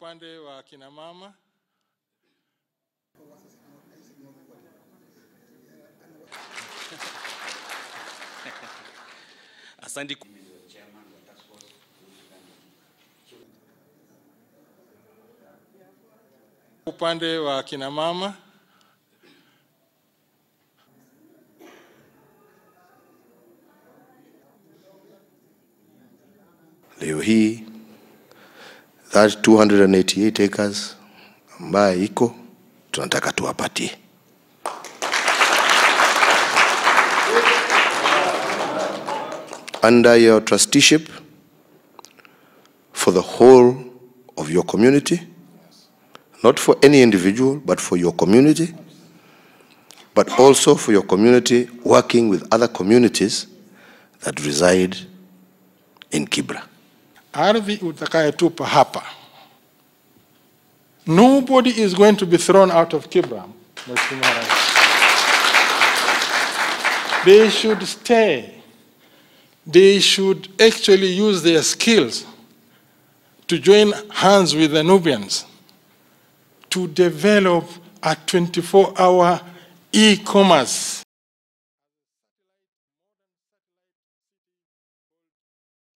upande wa kina mama. Asante. Upande wa kina mama. Leo hii that 288 acres ambaye iko tunataka tuwapatie. Under your trusteeship for the whole of your community, not for any individual, but for your community, but also for your community working with other communities that reside in Kibera. Ardhi utakayetupa hapa, nobody is going to be thrown out of Kibera. They should stay. They should actually use their skills to join hands with the Nubians to develop a 24-hour e-commerce